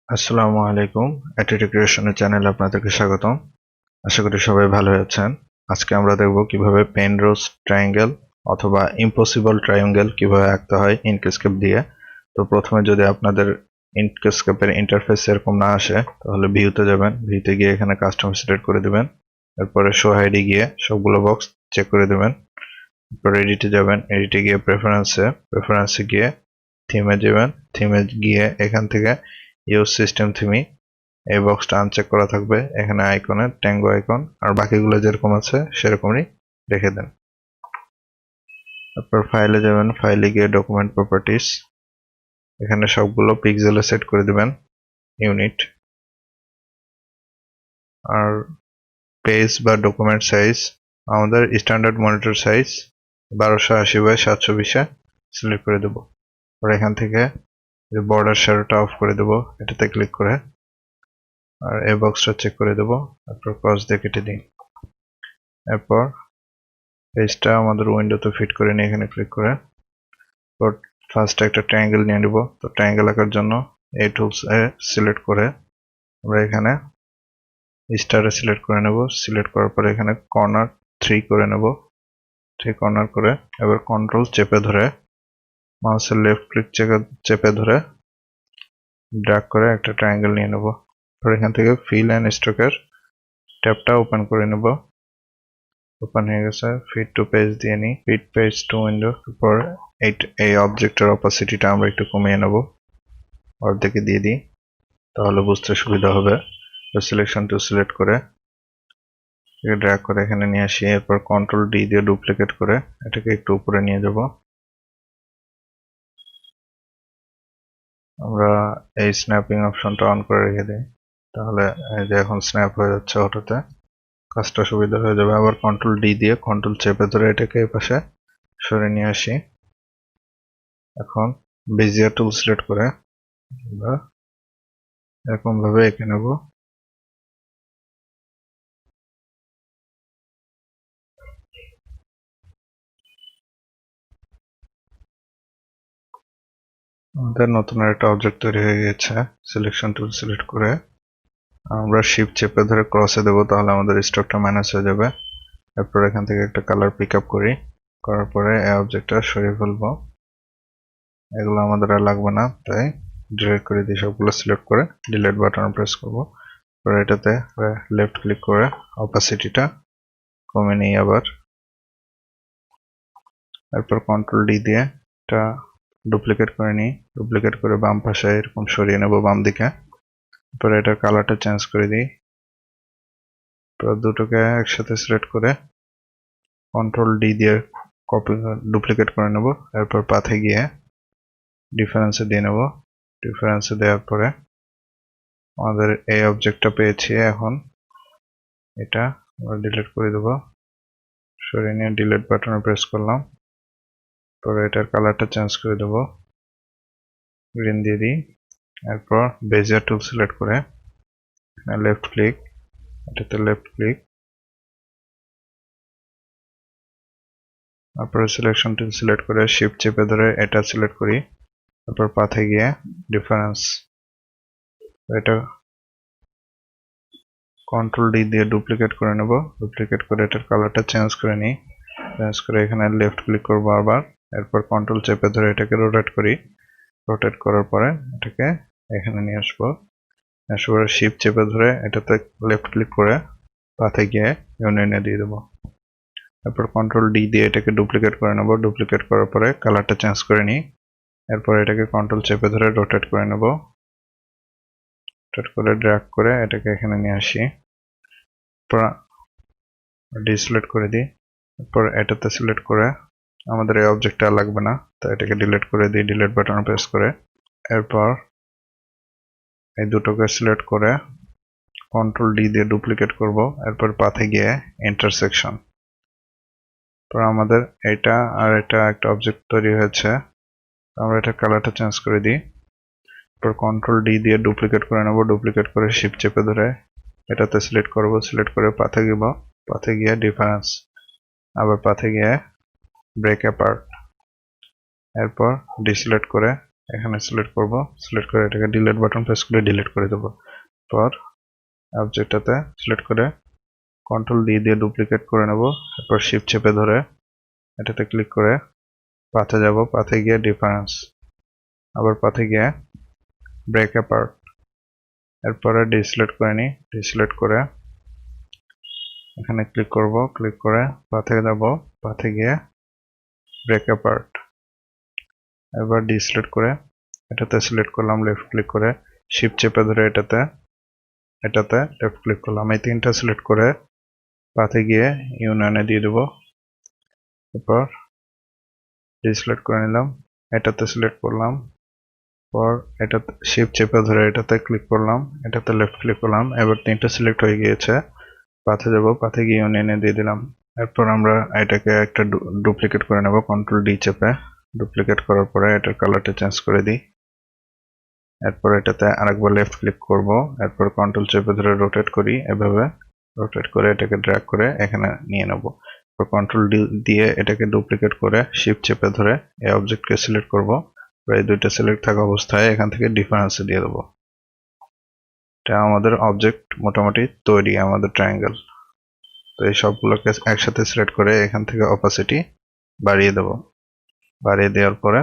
আসসালামু আলাইকুম। ATITA ক্রিয়েশনের চ্যানেলে আপনাদেরকে স্বাগতম। আশা করি সবাই ভালো আছেন। আজকে আমরা দেখব কিভাবে পেনরোজ ট্রায়াঙ্গেল অথবা ইম্পসিবল ট্রায়াঙ্গেল কিভাবে আঁকতে হয় ইনকস্কেপ দিয়ে। তো প্রথমে যদি আপনাদের ইনকস্কেপের ইন্টারফেস এরকম না আসে তাহলে ভিউতে যাবেন, ভিউতে গিয়ে এখানে কাস্টম সিলেক্ট করে দিবেন। এরপরে শো হাইডে গিয়ে সবগুলো বক্স চেক করে দিবেন। এরপর এডিটে যাবেন, এডিটে গিয়ে প্রেফারেন্সে গিয়ে থিমে যাবেন, থিমে গিয়ে এখান থেকে ইউজ সিস্টেম থিমি এই বক্সটা আনচেক করা থাকবে। এখানে আইকনে ট্যাঙ্গো আইকন আর বাকিগুলো যেরকম আছে সেরকমই রেখে দেন। তারপর ফাইলে যাবেন, ফাইলে গিয়ে ডকুমেন্ট প্রপার্টিস, এখানে সবগুলো পিক্সেলে সেট করে দিবেন ইউনিট। আর পেজ বা ডকুমেন্ট সাইজ আমাদের standard monitor size 1280 by 720 select করে দেব। আর এখান থেকে বর্ডার শ্যাডোটা অফ করে দেব এটাতে ক্লিক করে, আর এই বক্সটা চেক করে দেব। তারপর ক্রস দিয়ে কেটে দিই। এরপর পেজটা আমাদের উইন্ডোতে ফিট করে নিয়ে এখানে ক্লিক করে ফার্স্ট একটা ট্রায়াঙ্গেল নিয়ে নেব। তো ট্রায়াঙ্গেল আঁকার জন্য এই টুলস সিলেক্ট করে আমরা এখানে স্টারে সিলেক্ট করে নেব। সিলেক্ট করার পরে এখানে কর্নার 3 করে নেব, 3 কর্নার করে এবার কন্ট্রোল চেপে ধরে মাউসের লেফট ক্লিক চেপে ধরে ড্র্যাগ করে একটা ট্রায়াঙ্গেল নিয়ে নেব। আর এখান থেকে ফিল অ্যান্ড স্ট্রোকের ট্যাবটা ওপেন করে নেব। ওপেন হয়ে গেছে। ফিট টু পেজ দিয়ে নিই, ফিট পেজ টু উইন্ডো। তারপর এই অবজেক্টের অপাসিটিটা আমরা একটু কমিয়ে নেব, অর্ধেকে দিয়ে দিই, তাহলে বুঝতে সুবিধা হবে। সিলেকশন টু সিলেক্ট করে ড্র্যাগ করে এখানে নিয়ে আসি। এরপর কন্ট্রোল ডি দিয়ে ডুপ্লিকেট করে এটাকে একটু উপরে নিয়ে যাব। আমরা এই স্ন্যাপিং অপশনটা অন করে রেখে দিই, তাহলে এই যে এখন স্ন্যাপ হয়ে যাচ্ছে অটোতে, কাজটা সুবিধা হয়ে যাবে। আবার কন্ট্রোল ডি দিয়ে কন্ট্রোল চেপে ধরে এটাকে এই পাশে সরে নিয়ে আসি। এখন বেজিয়ার টুল সিলেক্ট করে আমরা এরকম ভাবে এঁকে নেব। আমাদের নতুন একটা অবজেক্ট তৈরি হয়ে গেছে। সিলেকশন টুল সিলেক্ট করে আমরা শিফট চেপে ধরে ক্রসে দেবো, তাহলে আমাদের স্ট্রোকটা মাইনাস হয়ে যাবে। এরপর এখান থেকে একটা কালার পিক আপ করি, করার পরে এই অবজেক্টটা সরিয়ে ফেলবো। এগুলো আমাদের আর লাগবে না, তাই ডিলিট করে দিই। সবগুলো সিলেক্ট করে ডিলিট বাটন প্রেস করবো। পরে এটাতে লেফট ক্লিক করে অপাসিটিটা কমে নিই আবার। এরপর কন্ট্রোল ডি দিয়ে এটা ডুপ্লিকেট করে নিই, ডুপ্লিকেট করে বাম পাশে এরকম সরিয়ে নেব বাম দিকে। এরপর এটার কালারটা চেঞ্জ করে দিই। তো দুটোকে একসাথে সিলেক্ট করে কন্ট্রোল ডি দিয়ে কপি ডুপ্লিকেট করে নেব। এরপর পাথে গিয়ে ডিফারেন্সে দিয়ে নেব। ডিফারেন্সে দেওয়ার পরে আমাদের এই অবজেক্টটা পেয়েছি। এখন এটা আমরা ডিলিট করে দেব। সরিয়ে নিয়ে ডিলিট বাটনে প্রেস করলাম। পরে এটার কালারটা চেঞ্জ করে দেব, গ্রিন দিয়ে দিই। এরপর বেজিয়ার টুল সিলেক্ট করে লেফট ক্লিক, এটাতে লেফট ক্লিক, তারপরে সিলেকশন টুল সিলেক্ট করে শিফট চেপে ধরে এটা সিলেক্ট করি। তারপর পাথে গিয়ে ডিফারেন্স, এটা কন্ট্রোল ডি দিয়ে ডুপ্লিকেট করে নেব। ডুপ্লিকেট করে এটার কালারটা চেঞ্জ করে নিই। চেঞ্জ করে এখানে লেফট ক্লিক করবো আবার। এরপর কন্ট্রোল চেপে ধরে এটাকে রোটেট করি। রোটেট করার পরে এটাকে এখানে নিয়ে আসবো। এরপরে শিফট চেপে ধরে এটাতে লেফট ক্লিক করে পাথে গিয়ে ইউনিয়নে দিয়ে দেবো। তারপর কন্ট্রোল ডি দিয়ে এটাকে ডুপ্লিকেট করে নেব। ডুপ্লিকেট করার পরে কালারটা চেঞ্জ করে নিই। এরপর এটাকে কন্ট্রোল চেপে ধরে রোটেট করে নেব। রোটেট করে ড্র্যাগ করে এটাকে এখানে নিয়ে আসি। ডি সিলেক্ট করে দিই। এরপর এটাতে সিলেক্ট করে আমাদের এই অবজেক্টটা লাগবে না, তাই এটাকে ডিলিট করে দিই ডিলিট বাটন প্রেস করে। এরপর এই দুটোকে সিলেক্ট করে কন্ট্রোল ডি দিয়ে ডুপ্লিকেট করব। এরপর পাথে গিয়ে ইন্টারসেকশন। তো আমাদের এটা আর এটা একটা অবজেক্ট তৈরি হয়েছে। আমরা এটা কালারটা চেঞ্জ করে দিই। এরপর কন্ট্রোল ডি দিয়ে ডুপ্লিকেট করে নেব। ডুপ্লিকেট করে শিফট চেপে ধরে এটাতে সিলেক্ট করব। সিলেক্ট করে পাথে গিয়ে ডিফারেন্স, আবার পাথে গিয়ে ব্রেক অ্যাপার্ট। এরপর ডিসিলেক্ট করে এখানে সিলেক্ট করব, সিলেক্ট করে এটাকে ডিলিট বাটন প্রেস করে ডিলিট করে দেব। পর অবজেক্টটাতে সিলেক্ট করে কন্ট্রোল ডি দিয়ে ডুপ্লিকেট করে নেব। তারপর শিফট চেপে ধরে এটাতে ক্লিক করে পাথে যাব, পাথে গিয়ে ডিফারেন্স, আবার পাথে গিয়ে ব্রেক অ্যাপার্ট, এরপরে ডিসিলেক্ট করে নিই, ডিসিলেক্ট করে এখানে ক্লিক করব, ক্লিক করে পাথে যাব, পাথে গিয়ে ব্রেক অ্যাপার্ট, এবার ডিসিলেক্ট করে এটাতে সিলেক্ট করলাম, লেফট ক্লিক করে শিফট চেপে ধরে এটাতে লেফট ক্লিক করলাম, এই তিনটা সিলেক্ট করে পাথে গিয়ে ইউনিয়নে দিয়ে দেব। এরপর ডিসিলেক্ট করে নিলাম, এটাতে সিলেক্ট করলাম, পর এটা শিফট চেপে ধরে এটাতে ক্লিক করলাম, এটাতে লেফট ক্লিক করলাম, এবার তিনটা সিলেক্ট হয়ে গিয়েছে, পাথে যাব, পাথে গিয়ে ইউনিয়নে দিয়ে দিলাম। এরপর আমরা এটাকে একটা ডুপ্লিকেট করে নেব, কন্ট্রোল ডি চেপে ডুপ্লিকেট করার পরে এটার কালারটা চেঞ্জ করে দিই। এরপর এটাতে আরেকবার লেফট ক্লিক করব, এরপর কন্ট্রোল চেপে ধরে রোটেট করি, এভাবে রোটেট করে এটাকে ড্র্যাগ করে এখানে নিয়ে নেব। এরপর কন্ট্রোল ডি দিয়ে এটাকে ডুপ্লিকেট করে শিফট চেপে ধরে এই অবজেক্টকে সিলেক্ট করব, এই দুইটা সিলেক্ট থাকা অবস্থায় এখান থেকে ডিফারেন্সে দিয়ে দেবো। এটা আমাদের অবজেক্ট মোটামুটি তৈরি, আমাদের ট্রায়াঙ্গেল। তো এই সবগুলোকে একসাথে সিলেক্ট করে এখান থেকে অপাসিটি বাড়িয়ে দেব। বাড়িয়ে দেওয়ার পরে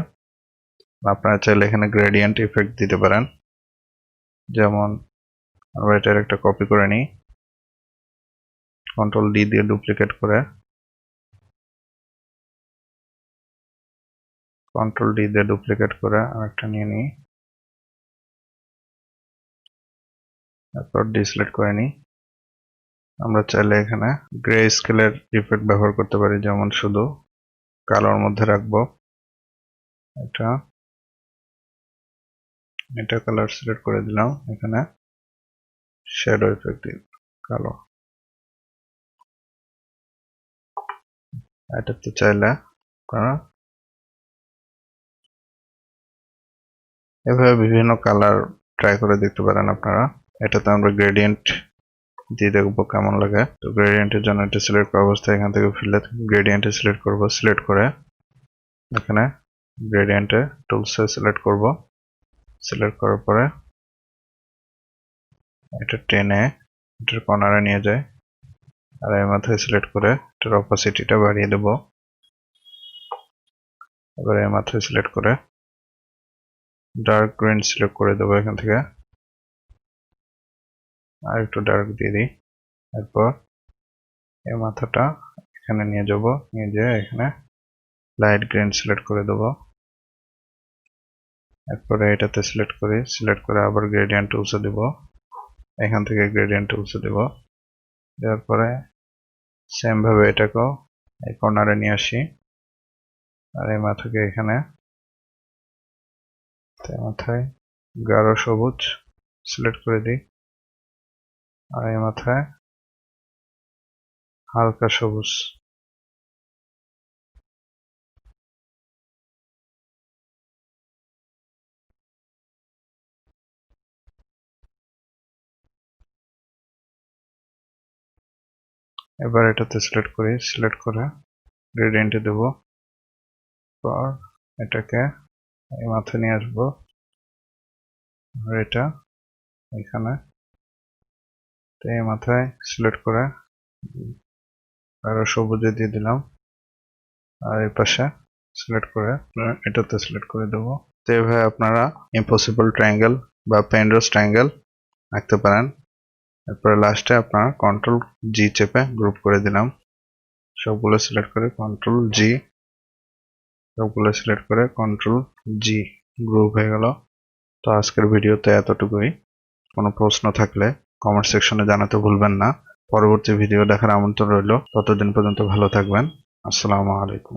আপনারা চাইলে এখানে গ্রেডিয়েন্ট ইফেক্ট দিতে পারেন, যেমন আমরা এটার একটা কপি করে নিই, কন্ট্রোল ডি দিয়ে ডুপ্লিকেট করে আরেকটা নিয়ে নিই, তারপর ডিসিলেক্ট করে নিই। আমরা চাইলে এখানে গ্রে স্কেলের ইফেক্ট ব্যবহার করতে পারি, যেমন শুধু কালোর মধ্যে রাখবো, এটা কালার সিলেক্ট করে দিলাম, এখানে শ্যাডো ইফেক্ট দিই কালো। এটাতে চাইলে আপনারা এভাবে বিভিন্ন কালার ট্রাই করে দেখতে পারেন আপনারা। এটাতে আমরা গ্রেডিয়েন্ট দিয়ে দেখবো কেমন লাগে। তো গ্রেডিয়েন্টের জন্য এটা সিলেক্ট করা অবস্থায় এখান থেকে ফিল্ডে গ্রেডিয়েন্টে সিলেক্ট করব, সিলেক্ট করে এখানে গ্রেডিয়েন্টে টুলসে সিলেক্ট করব, সিলেক্ট করার পরে এটা টেনে এটার কর্নারে নিয়ে যায়, আর এর মাথায় সিলেক্ট করে এটার অপাসিটিটা বাড়িয়ে দেব। এবার এর মাথায় সিলেক্ট করে ডার্ক গ্রিন সিলেক্ট করে দেবো, এখান থেকে আর একটু ডার্ক দিয়ে দিই। এরপর এই মাথাটা এখানে নিয়ে যাব, নিয়ে যেয়ে এখানে লাইট গ্রিন সিলেক্ট করে দেবো। এরপরে এটাতে সিলেক্ট করি, সিলেক্ট করে আবার গ্রেডিয়েন্ট টুলসে দেব, এখান থেকে গ্রেডিয়েন্ট টুলসে দেব, দেওয়ার পরে সেম ভাবে এটাকেও এই কর্নারে নিয়ে আসি, আর এই মাথাকে এখানে মাথায় গাঢ় সবুজ সিলেক্ট করে দিই, আর এই মাথায় হালকা সবুজ। এবার এটাতে সিলেক্ট করি, সিলেক্ট করে গ্রেডিয়েন্টে দেব, পর এটাকে এই মাথায় নিয়ে আসবো, আর এটা এখানে এই মাথায় সিলেক্ট করে আরো সবুজে দিয়ে দিলাম, আর এই পাশে সিলেক্ট করে এটাতে সিলেক্ট করে দেবো। তো এভাবে আপনারা ইম্পসিবল ট্রায়াঙ্গেল বা পেনরোজ ট্রায়াঙ্গেল আঁকতে পারেন। এরপরে লাস্টে আপনারা কন্ট্রোল জি চেপে গ্রুপ করে দিলাম, সবগুলো সিলেক্ট করে কন্ট্রোল জি, সবগুলো সিলেক্ট করে কন্ট্রোল জি, গ্রুপ হয়ে গেল। তো আজকের ভিডিওতে এতটুকুই। কোনো প্রশ্ন থাকলে কমেন্ট সেকশনে জানাতে ভুলবেন না। পরবর্তী ভিডিও দেখার আমন্ত্রণ রইল। ততদিন পর্যন্ত ভালো থাকবেন। আসসালামু আলাইকুম।